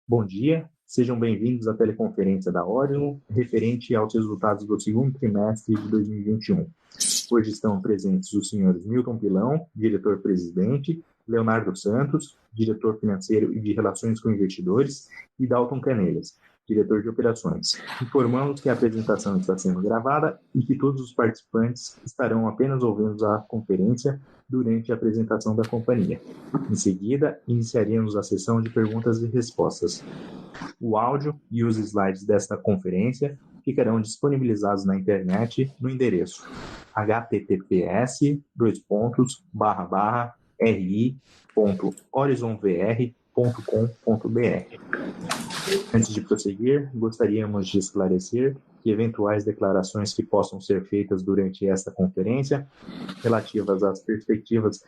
Bom dia, sejam bem-vindos à teleconferência da Orion, referente aos resultados do segundo trimestre de 2021. Hoje estão presentes os senhores Milton Pilão, diretor-presidente, Leonardo Santos, diretor financeiro e de Relações com Investidores, e Dalton Canelhas, diretor de Operações. Informamos que a apresentação está sendo gravada e que todos os participantes estarão apenas ouvindo a conferência durante a apresentação da companhia. Em seguida, iniciaríamos a sessão de perguntas e respostas. O áudio e os slides desta conferência ficarão disponibilizados na internet no endereço https://ri.horizonvr.com.br. Antes de prosseguir, gostaríamos de esclarecer que eventuais declarações que possam ser feitas durante esta conferência, relativas às perspectivas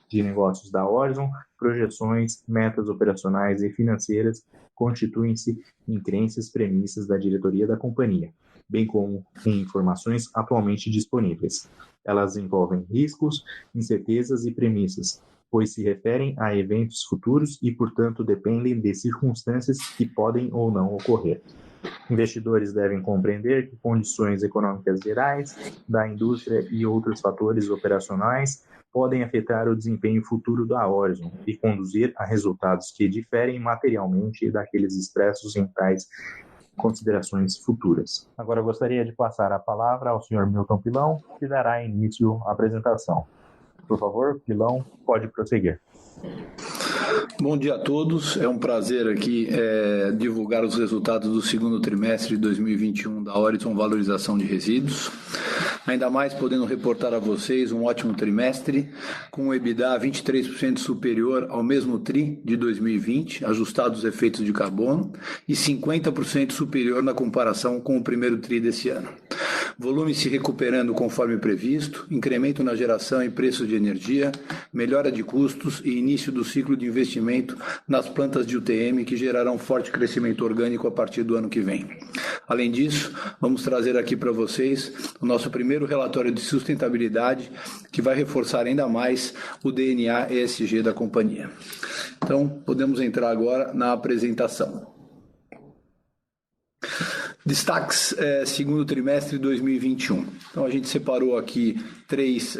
de negócios da Horizon, projeções, metas operacionais e financeiras, constituem-se em crenças premissas da diretoria da companhia, bem como em informações atualmente disponíveis. Elas envolvem riscos, incertezas e premissas, pois se referem a eventos futuros e, portanto, dependem de circunstâncias que podem ou não ocorrer. Investidores devem compreender que condições econômicas gerais, da indústria e outros fatores operacionais podem afetar o desempenho futuro da Horizon e conduzir a resultados que diferem materialmente daqueles expressos em tais considerações futuras. Agora eu gostaria de passar a palavra ao Sr. Milton Pilão, que dará início à apresentação. Por favor, Pilão, pode prosseguir. Bom dia a todos, é um prazer aqui divulgar os resultados do segundo trimestre de 2021 da Horizon Valorização de Resíduos. Ainda mais podendo reportar a vocês um ótimo trimestre, com o EBITDA 23% superior ao mesmo TRI de 2020, ajustado os efeitos de carbono, e 50% superior na comparação com o primeiro TRI desse ano. Volume se recuperando conforme previsto, incremento na geração e preços de energia, melhora de custos e início do ciclo de investimento nas plantas de UTM que gerarão forte crescimento orgânico a partir do ano que vem. Além disso, vamos trazer aqui para vocês o nosso primeiro relatório de sustentabilidade que vai reforçar ainda mais o DNA ESG da companhia. Então, podemos entrar agora na apresentação. Destaques segundo trimestre de 2021. Então, a gente separou aqui três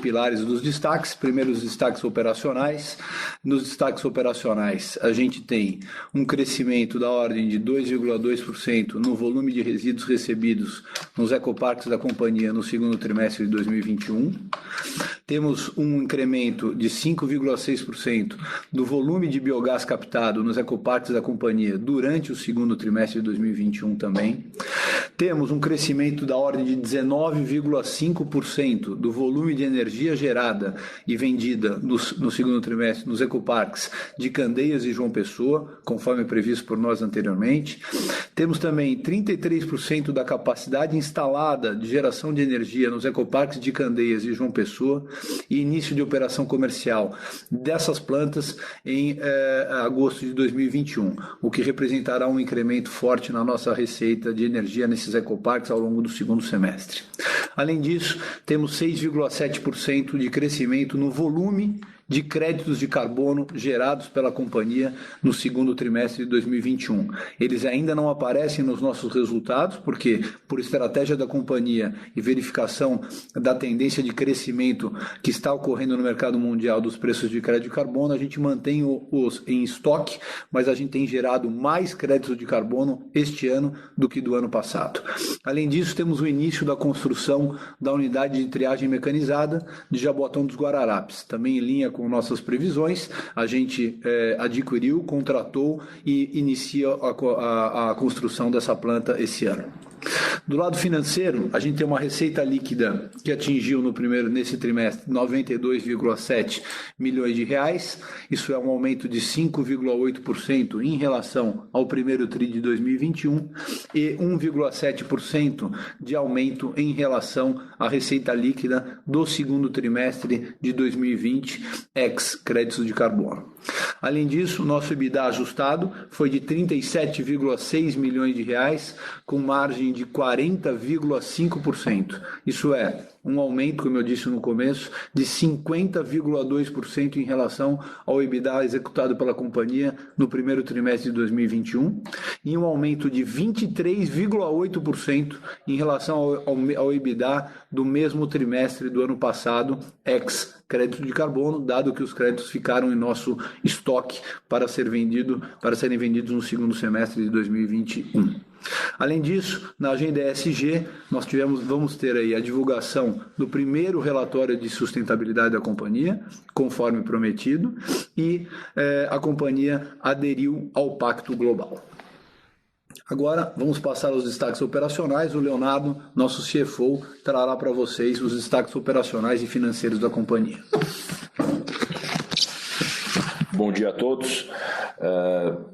pilares dos destaques. Primeiro, os destaques operacionais. Nos destaques operacionais, a gente tem um crescimento da ordem de 2,2% no volume de resíduos recebidos nos ecoparques da companhia no segundo trimestre de 2021. Temos um incremento de 5,6% do volume de biogás captado nos ecoparques da companhia durante o segundo trimestre de 2021 também. Temos um crescimento da ordem de 19,5% do volume de energia gerada e vendida no segundo trimestre nos ecoparques de Candeias e João Pessoa, conforme previsto por nós anteriormente. Temos também 33% da capacidade instalada de geração de energia nos ecoparques de Candeias e João Pessoa e início de operação comercial dessas plantas em agosto de 2021, o que representará um incremento forte na nossa receita de energia nesses ecoparques ao longo do segundo semestre. Além disso, temos 6,7% de crescimento no volume de créditos de carbono gerados pela companhia no segundo trimestre de 2021. Eles ainda não aparecem nos nossos resultados, porque, por estratégia da companhia e verificação da tendência de crescimento que está ocorrendo no mercado mundial dos preços de crédito de carbono, a gente mantém os em estoque, mas a gente tem gerado mais créditos de carbono este ano do que do ano passado. Além disso, temos o início da construção da unidade de triagem mecanizada de Jaboatão dos Guararapes, também em linha com nossas previsões. A gente adquiriu, contratou e inicia a construção dessa planta esse ano. Do lado financeiro, a gente tem uma receita líquida que atingiu nesse trimestre 92,7 milhões de reais. Isso é um aumento de 5,8% em relação ao primeiro TRI de 2021 e 1,7% de aumento em relação à receita líquida do segundo trimestre de 2020, ex créditos de carbono. Além disso, o nosso EBITDA ajustado foi de 37,6 milhões de reais, com margem de 40,5%. Isso é, um aumento, como eu disse no começo, de 50,2% em relação ao EBITDA executado pela companhia no primeiro trimestre de 2021 e um aumento de 23,8% em relação ao EBITDA do mesmo trimestre do ano passado, ex crédito de carbono, dado que os créditos ficaram em nosso estoque para serem vendidos no segundo semestre de 2021. Além disso, na agenda ESG, vamos ter aí a divulgação do primeiro relatório de sustentabilidade da companhia, conforme prometido, e a companhia aderiu ao Pacto Global. Agora, vamos passar aos destaques operacionais. O Leonardo, nosso CFO, trará para vocês os destaques operacionais e financeiros da companhia. Bom dia a todos.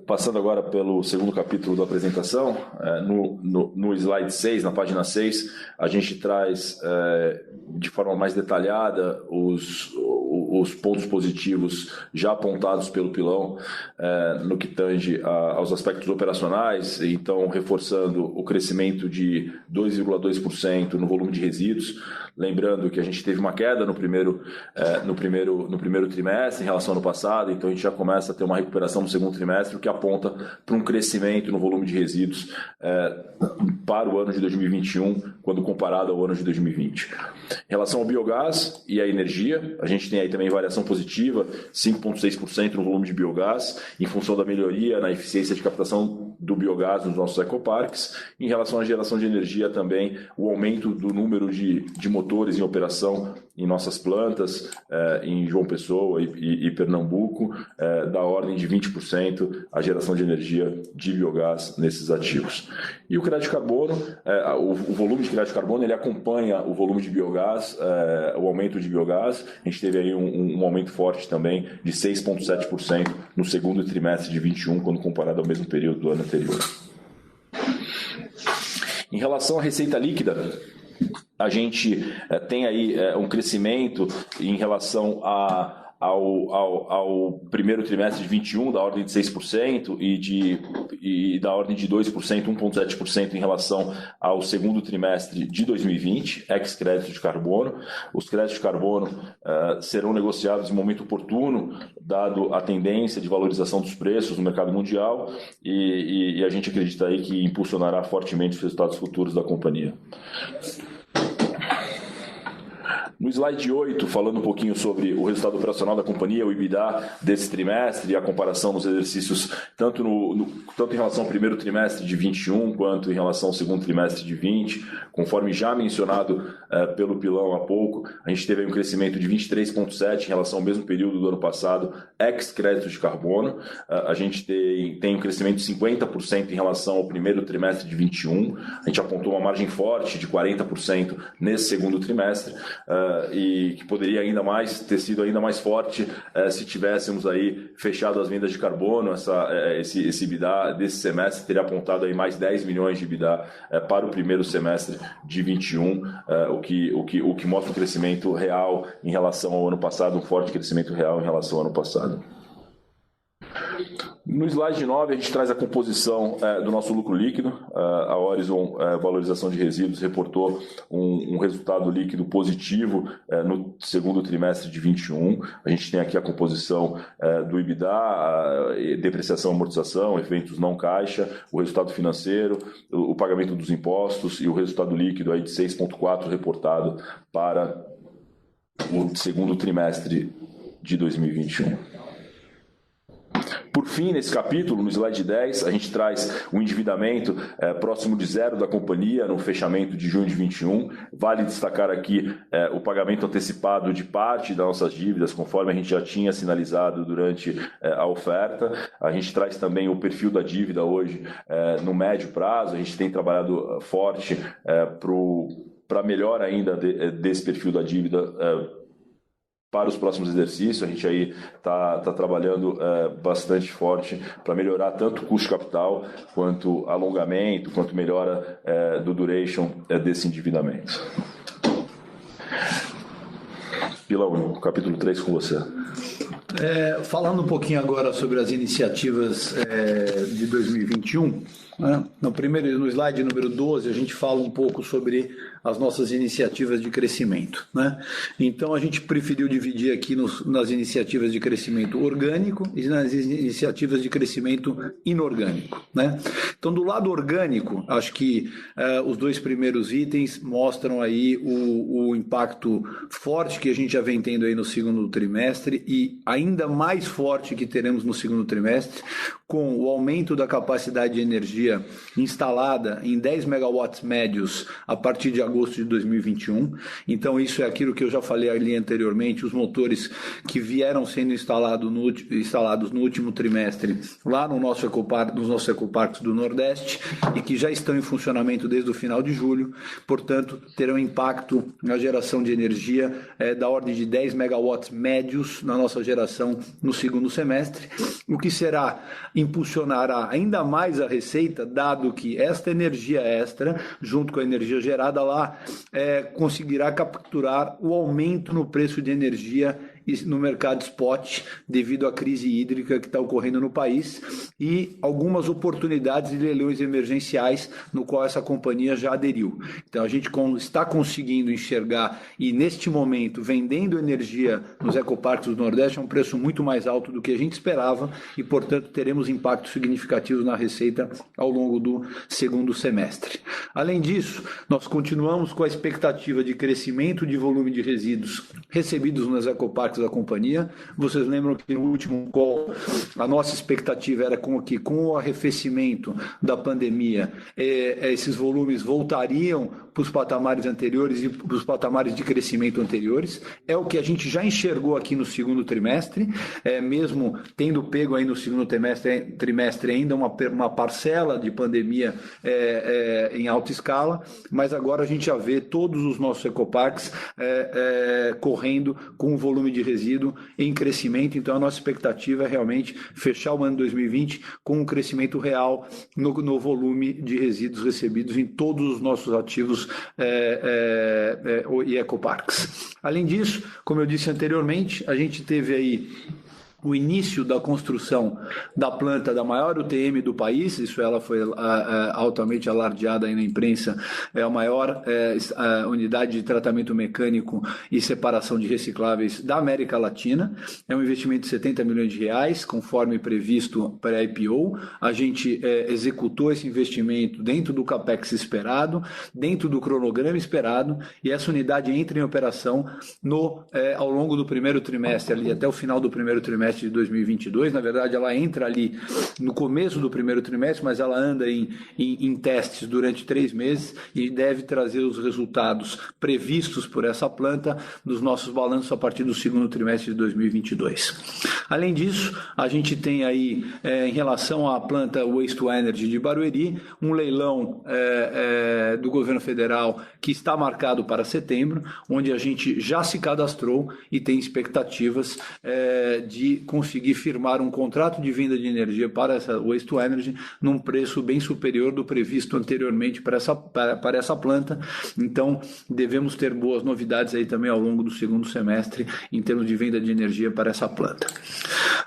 Passando agora pelo segundo capítulo da apresentação, no slide 6, na página 6, a gente traz de forma mais detalhada os pontos positivos já apontados pelo Pilão no que tange aos aspectos operacionais, então reforçando o crescimento de 2,2% no volume de resíduos, lembrando que a gente teve uma queda no primeiro trimestre em relação ao ano passado, então a gente já começa a ter uma recuperação no segundo trimestre, o que aponta para um crescimento no volume de resíduos para o ano de 2021, quando comparado ao ano de 2020. Em relação ao biogás e à energia, a gente tem aí também variação positiva, 5,6% no volume de biogás, em função da melhoria na eficiência de captação do biogás nos nossos ecoparques. Em relação à geração de energia também, o aumento do número de motores em operação em nossas plantas, em João Pessoa e Pernambuco, da ordem de 20% a geração de energia de biogás nesses ativos. E o crédito de carbono, o volume de crédito de carbono, ele acompanha o volume de biogás, o aumento de biogás. A gente teve aí um aumento forte também de 6,7% no segundo trimestre de 21, quando comparado ao mesmo período do ano anterior. Em relação à receita líquida, a gente tem aí um crescimento em relação ao primeiro trimestre de 21, da ordem de 6%, e da ordem de 2%, 1,7% em relação ao segundo trimestre de 2020, ex-crédito de carbono. Os créditos de carbono serão negociados em momento oportuno, dado a tendência de valorização dos preços no mercado mundial, e a gente acredita aí que impulsionará fortemente os resultados futuros da companhia. No slide 8, falando um pouquinho sobre o resultado operacional da companhia, o EBITDA desse trimestre e a comparação nos exercícios, tanto em relação ao primeiro trimestre de 21, quanto em relação ao segundo trimestre de 20, conforme já mencionado pelo Pilão há pouco, a gente teve aí um crescimento de 23,7% em relação ao mesmo período do ano passado, ex-crédito de carbono. A gente tem um crescimento de 50% em relação ao primeiro trimestre de 21, a gente apontou uma margem forte de 40% nesse segundo trimestre, e que poderia ter sido ainda mais forte se tivéssemos aí fechado as vendas de carbono. Esse EBITDA desse semestre teria apontado aí mais 10 milhões de EBITDA para o primeiro semestre de 21, o que mostra um crescimento real em relação ao ano passado, um forte crescimento real em relação ao ano passado. No slide 9, a gente traz a composição do nosso lucro líquido. A Horizon Valorização de Resíduos reportou um resultado líquido positivo no segundo trimestre de 21. A gente tem aqui a composição do EBITDA, depreciação, amortização, efeitos não caixa, o resultado financeiro, o pagamento dos impostos e o resultado líquido aí de 6,4 reportado para o segundo trimestre de 2021. Por fim, nesse capítulo, no slide 10, a gente traz o endividamento próximo de zero da companhia no fechamento de junho de 21. Vale destacar aqui o pagamento antecipado de parte das nossas dívidas, conforme a gente já tinha sinalizado durante a oferta. A gente traz também o perfil da dívida hoje no médio prazo. A gente tem trabalhado forte para melhor ainda desse perfil da dívida para os próximos exercícios. A gente aí está trabalhando bastante forte para melhorar tanto o custo de capital, quanto alongamento, quanto melhora do duration desse endividamento. Pilão, capítulo 3 com você. Falando um pouquinho agora sobre as iniciativas de 2021, né? No slide número 12, a gente fala um pouco sobre as nossas iniciativas de crescimento, né? Então, a gente preferiu dividir aqui nas iniciativas de crescimento orgânico e nas iniciativas de crescimento inorgânico, né? Então, do lado orgânico, acho que os dois primeiros itens mostram aí o impacto forte que a gente já vem tendo aí no segundo trimestre e ainda mais forte que teremos no segundo trimestre, com o aumento da capacidade de energia instalada em 10 megawatts médios a partir de agosto de 2021. Então, isso é aquilo que eu já falei ali anteriormente, os motores que vieram sendo instalados no último trimestre lá nos nossos ecoparques do Nordeste e que já estão em funcionamento desde o final de julho, portanto, terão impacto na geração de energia da ordem de 10 megawatts médios na nossa geração no segundo semestre, o que impulsionará ainda mais a receita, dado que esta energia extra, junto com a energia gerada lá, conseguirá capturar o aumento no preço de energia no mercado spot devido à crise hídrica que está ocorrendo no país e algumas oportunidades de leilões emergenciais no qual essa companhia já aderiu. Então a gente está conseguindo enxergar e neste momento vendendo energia nos ecoparques do Nordeste a um preço muito mais alto do que a gente esperava e portanto teremos impactos significativos na receita ao longo do segundo semestre. Além disso, nós continuamos com a expectativa de crescimento de volume de resíduos recebidos nos ecoparques da companhia. Vocês lembram que no último call a nossa expectativa era que com o arrefecimento da pandemia esses volumes voltariam para os patamares anteriores e para os patamares de crescimento anteriores. É o que a gente já enxergou aqui no segundo trimestre, mesmo tendo pego aí no segundo trimestre ainda uma parcela de pandemia em alta escala, mas agora a gente já vê todos os nossos ecoparques correndo com um volume de resíduo em crescimento. Então a nossa expectativa é realmente fechar o ano 2020 com um crescimento real no volume de resíduos recebidos em todos os nossos ativos e ecoparques. Além disso, como eu disse anteriormente, a gente teve aí o início da construção da planta da maior UTM do país, isso ela foi altamente alardeada aí na imprensa, é a maior unidade de tratamento mecânico e separação de recicláveis da América Latina, é um investimento de 70 milhões de reais, conforme previsto para a IPO, a gente executou esse investimento dentro do CAPEX esperado, dentro do cronograma esperado, e essa unidade entra em operação ao longo do primeiro trimestre, ali até o final do primeiro trimestre de 2022, na verdade ela entra ali no começo do primeiro trimestre, mas ela anda em testes durante 3 meses e deve trazer os resultados previstos por essa planta dos nossos balanços a partir do segundo trimestre de 2022. Além disso, a gente tem aí, em relação à planta Waste to Energy de Barueri, um leilão do governo federal que está marcado para setembro, onde a gente já se cadastrou e tem expectativas de conseguir firmar um contrato de venda de energia para essa Waste to Energy num preço bem superior do previsto anteriormente para essa planta. Então, devemos ter boas novidades aí também ao longo do segundo semestre em termos de venda de energia para essa planta.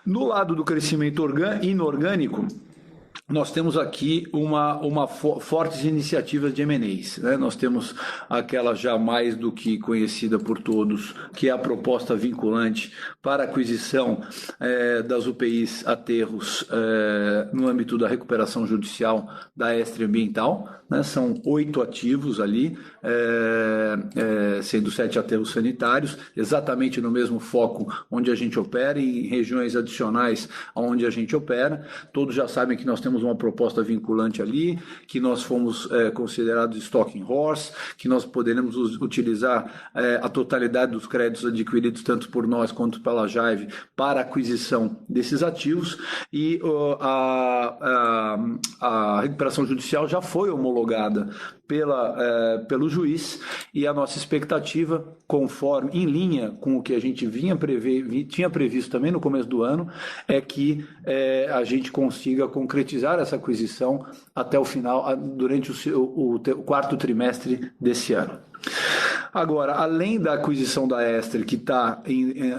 No lado do crescimento inorgânico, nós temos aqui fortes iniciativas de M&As, né? Nós temos aquela já mais do que conhecida por todos, que é a proposta vinculante para aquisição das UPIs aterros no âmbito da recuperação judicial da Estre Ambiental, né? São 8 ativos ali, sendo 7 aterros sanitários, exatamente no mesmo foco onde a gente opera, e em regiões adicionais onde a gente opera. Todos já sabem que nós temos uma proposta vinculante ali, que nós fomos considerados stalking horse, que nós poderemos utilizar a totalidade dos créditos adquiridos tanto por nós quanto pela Jaive para aquisição desses ativos, e a recuperação judicial já foi homologada pelo juiz, e a nossa expectativa, conforme em linha com o que a gente tinha previsto também no começo do ano, é que a gente consiga concretizar essa aquisição até o final, durante o quarto trimestre desse ano. Agora, além da aquisição da Estre, que está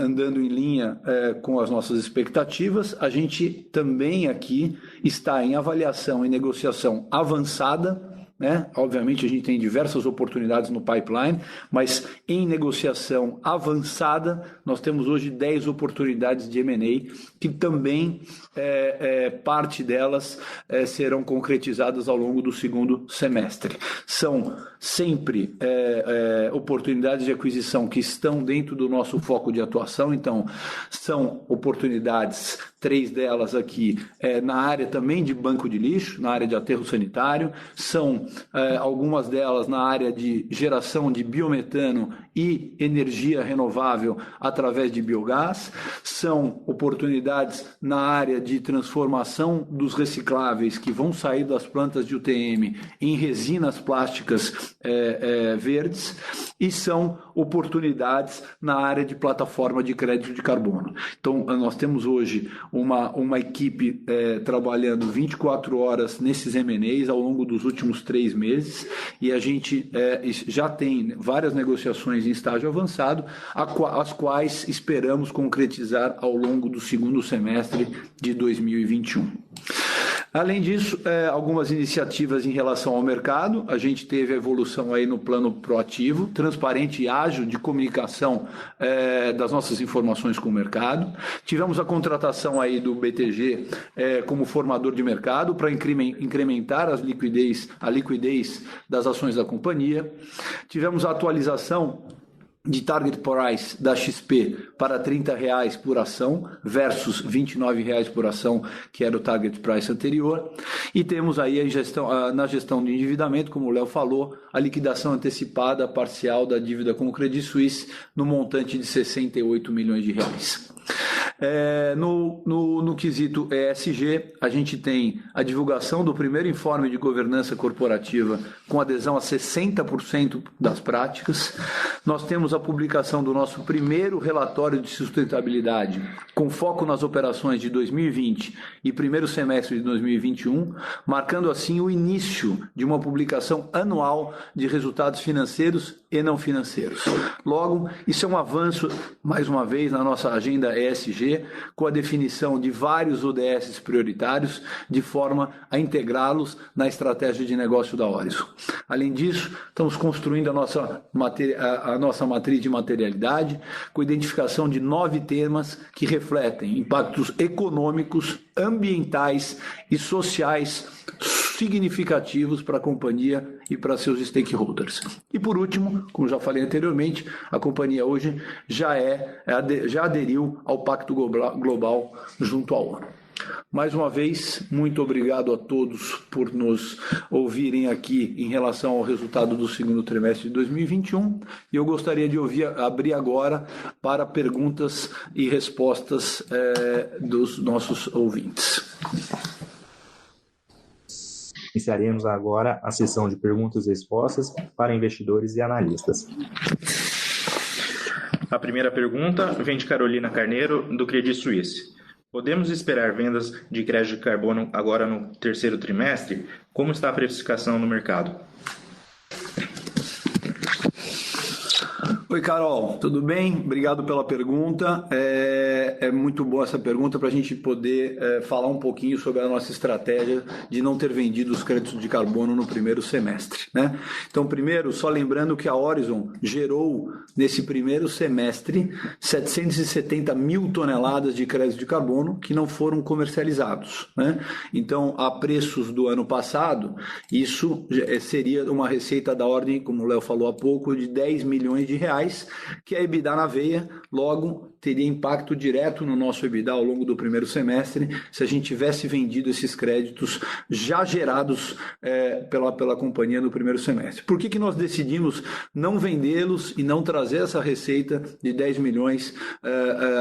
andando em linha com as nossas expectativas, a gente também aqui está em avaliação e negociação avançada né? Obviamente a gente tem diversas oportunidades no pipeline, mas em negociação avançada, nós temos hoje 10 oportunidades de M&A, que também parte delas serão concretizadas ao longo do segundo semestre. São sempre oportunidades de aquisição que estão dentro do nosso foco de atuação, então são oportunidades, 3 delas aqui, na área também de banco de lixo, na área de aterro sanitário, são algumas delas na área de geração de biometano e energia renovável através de biogás, são oportunidades na área de transformação dos recicláveis que vão sair das plantas de UTM em resinas plásticas verdes, e são oportunidades na área de plataforma de crédito de carbono. Então, nós temos hoje uma equipe trabalhando 24 horas nesses M&As ao longo dos últimos 3 meses, e a gente já tem várias negociações em estágio avançado, as quais esperamos concretizar ao longo do segundo semestre de 2021. Além disso, algumas iniciativas em relação ao mercado. A gente teve a evolução aí no plano proativo, transparente e ágil de comunicação das nossas informações com o mercado. Tivemos a contratação aí do BTG como formador de mercado para incrementar a liquidez das ações da companhia. Tivemos a atualização de target price da XP para R$30 por ação versus R$29 por ação, que era o target price anterior. E temos aí na gestão de endividamento, como o Léo falou, a liquidação antecipada parcial da dívida com o Credit Suisse no montante de R$68 milhões. No quesito ESG, a gente tem a divulgação do primeiro informe de governança corporativa com adesão a 60% das práticas. Nós temos a publicação do nosso primeiro relatório de sustentabilidade com foco nas operações de 2020 e primeiro semestre de 2021, marcando assim o início de uma publicação anual de resultados financeiros e não financeiros. Logo, isso é um avanço, mais uma vez, na nossa agenda ESG, com a definição de vários ODS prioritários, de forma a integrá-los na estratégia de negócio da Orizon. Além disso, estamos construindo a nossa matriz de materialidade, com a identificação de 9 temas que refletem impactos econômicos, ambientais e sociais significativos para a companhia e para seus stakeholders. E por último, como já falei anteriormente, a companhia hoje já aderiu ao Pacto Global junto à ONU. Mais uma vez, muito obrigado a todos por nos ouvirem aqui em relação ao resultado do segundo trimestre de 2021, e eu gostaria de abrir agora para perguntas e respostas dos nossos ouvintes. Iniciaremos agora a sessão de perguntas e respostas para investidores e analistas. A primeira pergunta vem de Carolina Carneiro, do Credit Suisse. Podemos esperar vendas de crédito de carbono agora no terceiro trimestre? Como está a precificação no mercado? Oi, Carol, tudo bem? Obrigado pela pergunta. É muito boa essa pergunta para a gente poder falar um pouquinho sobre a nossa estratégia de não ter vendido os créditos de carbono no primeiro semestre, né? Então, primeiro, só lembrando que a Orizon gerou, nesse primeiro semestre, 770 mil toneladas de crédito de carbono que não foram comercializados, né? Então, a preços do ano passado, isso seria uma receita da ordem, como o Léo falou há pouco, de R$10 milhões, que é EBITDA na veia, logo teria impacto direto no nosso EBITDA ao longo do primeiro semestre se a gente tivesse vendido esses créditos já gerados pela companhia no primeiro semestre. Por que nós decidimos não vendê-los e não trazer essa receita de 10 milhões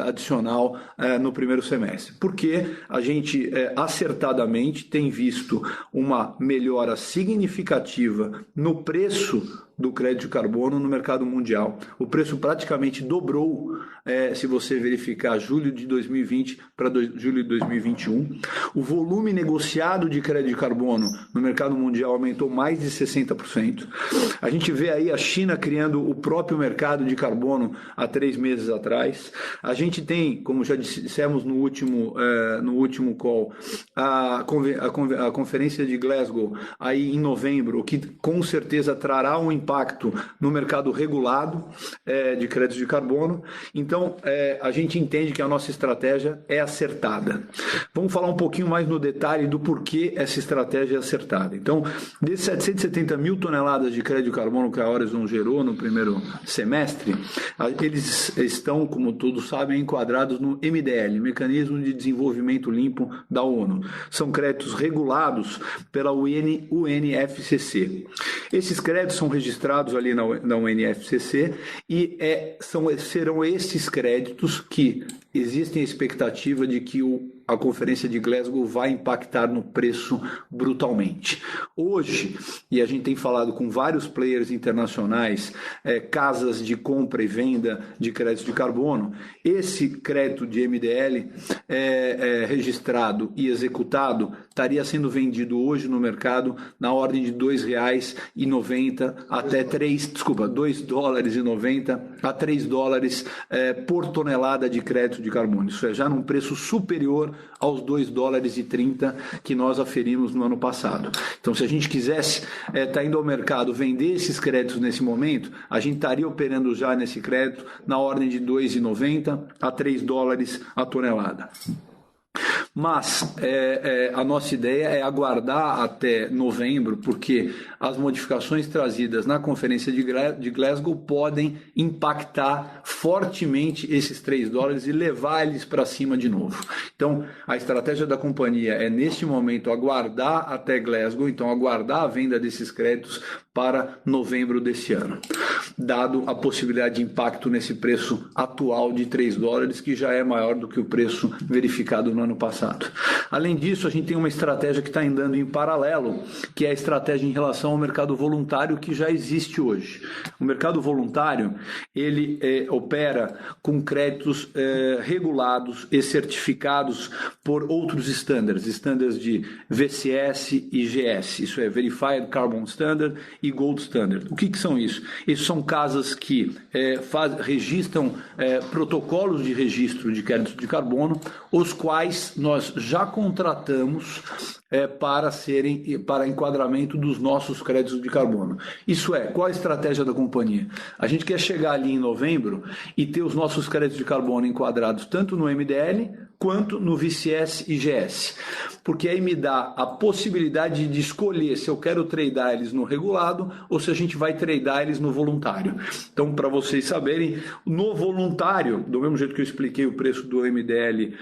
adicional no primeiro semestre? Porque a gente acertadamente tem visto uma melhora significativa no preço do crédito de carbono no mercado mundial. O preço praticamente dobrou, se você verificar julho de 2020 para julho de 2021. O volume negociado de crédito de carbono no mercado mundial aumentou mais de 60%. A gente vê aí a China criando o próprio mercado de carbono há 3 meses atrás. A gente tem, como já dissemos no último call, a conferência de Glasgow aí em novembro, o que com certeza trará um impacto no mercado regulado de créditos de carbono. Então, a gente entende que a nossa estratégia é acertada. Vamos falar um pouquinho mais no detalhe do porquê essa estratégia é acertada. Então, desses 770 mil toneladas de crédito de carbono que a Horizon gerou no primeiro semestre, eles estão, como todos sabem, enquadrados no MDL, Mecanismo de Desenvolvimento Limpo da ONU. São créditos regulados pela UNFCCC. Esses créditos são registrados ali na UNFCCC e serão esses créditos que existem a expectativa de que a Conferência de Glasgow vai impactar no preço brutalmente. Hoje, e a gente tem falado com vários players internacionais, casas de compra e venda de créditos de carbono, esse crédito de MDL registrado e executado estaria sendo vendido hoje no mercado na ordem de R$ 2,90 até $2,90 a $3 por tonelada de crédito de carbono. Isso é já num preço superior aos $2,30 que nós aferimos no ano passado. Então, se a gente quisesse estar indo ao mercado vender esses créditos nesse momento, a gente estaria operando já nesse crédito na ordem de $2,90 a $3 a tonelada. Mas a nossa ideia é aguardar até novembro, porque as modificações trazidas na Conferência de Glasgow podem impactar fortemente esses $3 e levar eles para cima de novo. Então, a estratégia da companhia é, neste momento, aguardar até Glasgow, então aguardar a venda desses créditos para novembro desse ano, dado a possibilidade de impacto nesse preço atual de $3, que já é maior do que o preço verificado no ano passado. Além disso, a gente tem uma estratégia que está andando em paralelo, que é a estratégia em relação ao mercado voluntário que já existe hoje. O mercado voluntário, ele opera com créditos regulados e certificados por outros estándares de VCS e GS, isso é Verified Carbon Standard e Gold Standard. O que são isso? Esses são casas que registram protocolos de registro de créditos de carbono, os quais nós já contratamos para enquadramento dos nossos créditos de carbono. Isso é, qual a estratégia da companhia? A gente quer chegar ali em novembro e ter os nossos créditos de carbono enquadrados tanto no MDL quanto no VCS e GS, porque aí me dá a possibilidade de escolher se eu quero tradear eles no regulado ou se a gente vai tradear eles no voluntário. Então, para vocês saberem, no voluntário, do mesmo jeito que eu expliquei o preço do MDL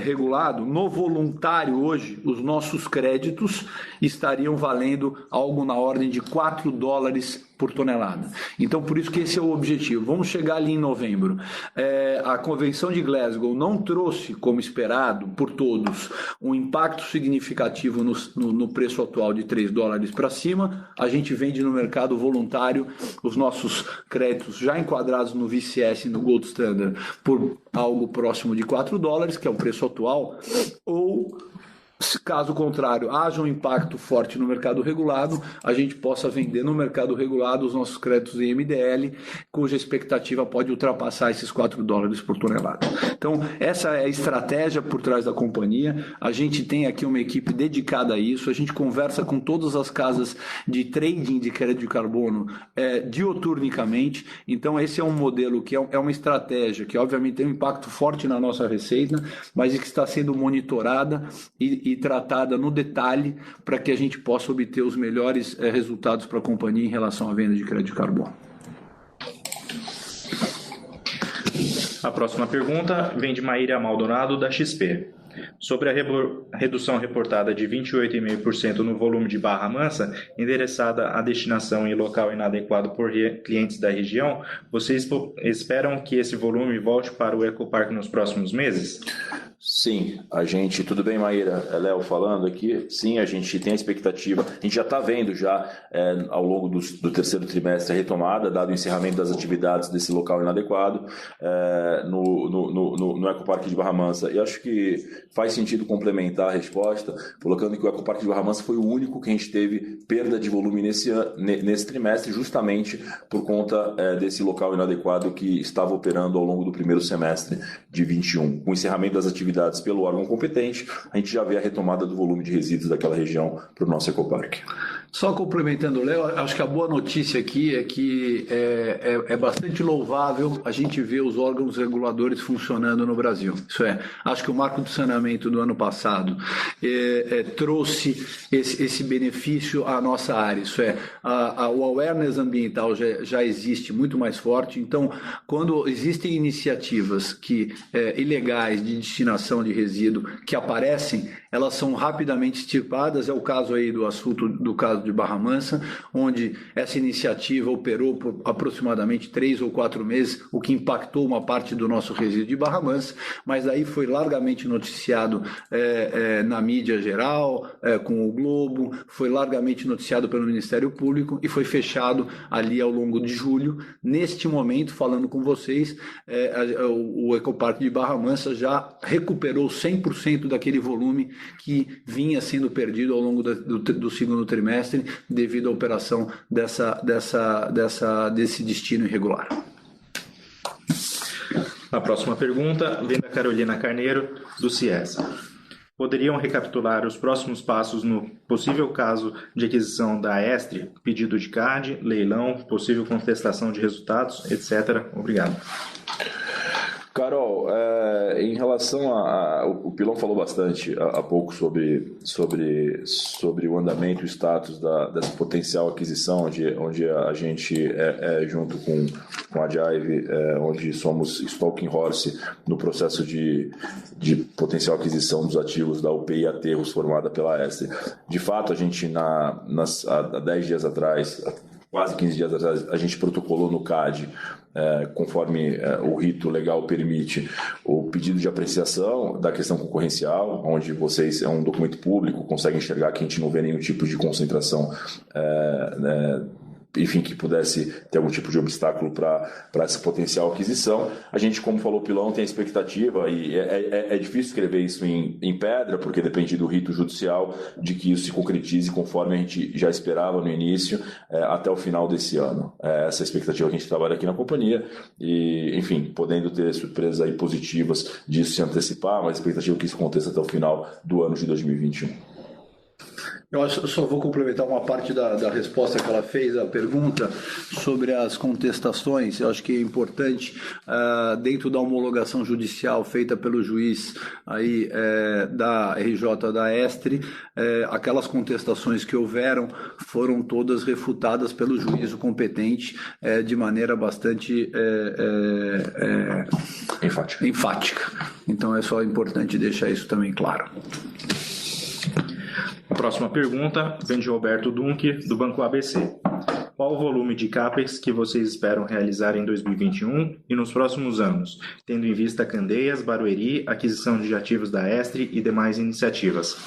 regulado, no voluntário hoje, os nossos créditos estariam valendo algo na ordem de $4 por tonelada. Então, por isso que esse é o objetivo. Vamos chegar ali em novembro. A Convenção de Glasgow não trouxe, como esperado por todos, um impacto significativo no preço atual de $3 para cima. A gente vende no mercado voluntário os nossos créditos já enquadrados no VCS e no Gold Standard por algo próximo de $4, que é o preço atual, ou se caso contrário, haja um impacto forte no mercado regulado, a gente possa vender no mercado regulado os nossos créditos em MDL, cuja expectativa pode ultrapassar esses $4 por tonelada. Então, essa é a estratégia por trás da companhia. A gente tem aqui uma equipe dedicada a isso, a gente conversa com todas as casas de trading de crédito de carbono diuturnicamente. Então, esse é um modelo que é uma estratégia que, obviamente, tem um impacto forte na nossa receita, mas que está sendo monitorada e tratada no detalhe para que a gente possa obter os melhores resultados para a companhia em relação à venda de crédito de carbono. A próxima pergunta vem de Maíra Maldonado, da XP. Sobre a redução reportada de 28,5% no volume de Barra Mansa, endereçada à destinação em local inadequado por clientes da região, vocês esperam que esse volume volte para o Ecopark nos próximos meses? Sim, tudo bem, Maíra? Léo falando aqui. Sim, a gente tem a expectativa, a gente já está vendo ao longo do terceiro trimestre a retomada, dado o encerramento das atividades desse local inadequado no Ecoparque de Barra Mansa. E acho que faz sentido complementar a resposta, colocando que o Ecoparque de Barra Mansa foi o único que a gente teve perda de volume nesse trimestre, justamente por conta desse local inadequado que estava operando ao longo do primeiro semestre de 21. Com o encerramento das atividades pelo órgão competente, a gente já vê a retomada do volume de resíduos daquela região para o nosso ecoparque. Só complementando o Léo, acho que a boa notícia aqui é que é bastante louvável a gente ver os órgãos reguladores funcionando no Brasil. Isso é, acho que o marco do saneamento do ano passado trouxe esse benefício à nossa área. Isso é, o awareness ambiental já existe muito mais forte. Então, quando existem iniciativas ilegais de destinação de resíduo que aparecem, elas são rapidamente extirpadas. É o caso aí do caso de Barra Mansa, onde essa iniciativa operou por aproximadamente 3 ou 4 meses, o que impactou uma parte do nosso resíduo de Barra Mansa, mas aí foi largamente noticiado na mídia geral, com o Globo, foi largamente noticiado pelo Ministério Público e foi fechado ali ao longo de julho. Neste momento, falando com vocês, o Ecoparque de Barra Mansa já recuperou 100% daquele volume que vinha sendo perdido ao longo do segundo trimestre devido à operação desse destino irregular. A próxima pergunta vem da Carolina Carneiro, do Ciesa. Poderiam recapitular os próximos passos no possível caso de aquisição da Estre, pedido de CAD, leilão, possível contestação de resultados, etc. Obrigado. Carol, em relação o Pilão falou bastante há pouco sobre o andamento e o status dessa potencial aquisição, onde a gente junto com a Jive, onde somos stalking horse no processo de potencial aquisição dos ativos da UPI Aterros formada pela Estre. De fato, a gente há 10 dias atrás, quase 15 dias atrás, a gente protocolou no CAD, conforme o rito legal permite, o pedido de apreciação da questão concorrencial, onde vocês, é um documento público, conseguem enxergar que a gente não vê nenhum tipo de concentração enfim, que pudesse ter algum tipo de obstáculo para essa potencial aquisição. A gente, como falou o Pilão, tem a expectativa, e é difícil escrever isso em pedra, porque depende do rito judicial, de que isso se concretize conforme a gente já esperava no início, até o final desse ano. Essa é a expectativa que a gente trabalha aqui na companhia, e, enfim, podendo ter surpresas aí positivas disso se antecipar, mas a expectativa é que isso aconteça até o final do ano de 2021. Eu só vou complementar uma parte da resposta que ela fez à pergunta sobre as contestações. Eu acho que é importante, dentro da homologação judicial feita pelo juiz aí, da RJ da Estre, aquelas contestações que houveram foram todas refutadas pelo juízo competente de maneira bastante enfática. Então é só importante deixar isso também claro. A próxima pergunta vem de Roberto Dunque, do Banco ABC. Qual o volume de CAPEX que vocês esperam realizar em 2021 e nos próximos anos, tendo em vista Candeias, Barueri, aquisição de ativos da Estre e demais iniciativas?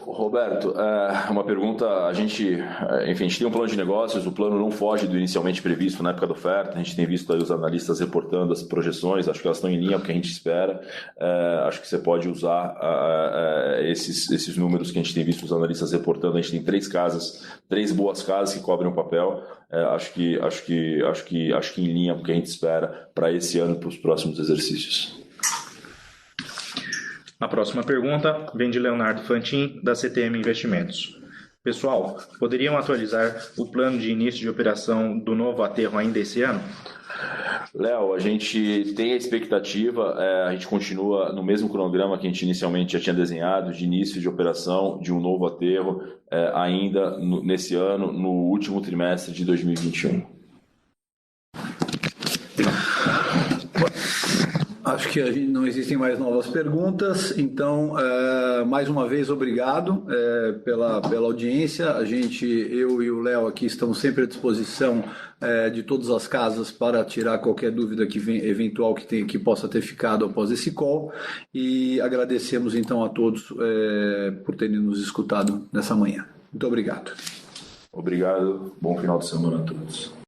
Roberto, uma pergunta, a gente tem um plano de negócios, o plano não foge do inicialmente previsto na época da oferta, a gente tem visto aí os analistas reportando as projeções, acho que elas estão em linha com o que a gente espera, acho que você pode usar esses números que a gente tem visto os analistas reportando, a gente tem 3 boas casas que cobrem o papel, acho que em linha com o que a gente espera para esse ano e para os próximos exercícios. A próxima pergunta vem de Leonardo Fantin, da CTM Investimentos. Pessoal, poderiam atualizar o plano de início de operação do novo aterro ainda esse ano? Léo, a gente tem a expectativa, a gente continua no mesmo cronograma que a gente inicialmente já tinha desenhado, de início de operação de um novo aterro ainda nesse ano, no último trimestre de 2021. Acho que não existem mais novas perguntas, então, mais uma vez, obrigado pela audiência. Eu e o Léo aqui estamos sempre à disposição de todas as casas para tirar qualquer dúvida eventual que possa ter ficado após esse call, e agradecemos então a todos por terem nos escutado nessa manhã. Muito obrigado. Obrigado, bom final de semana a todos.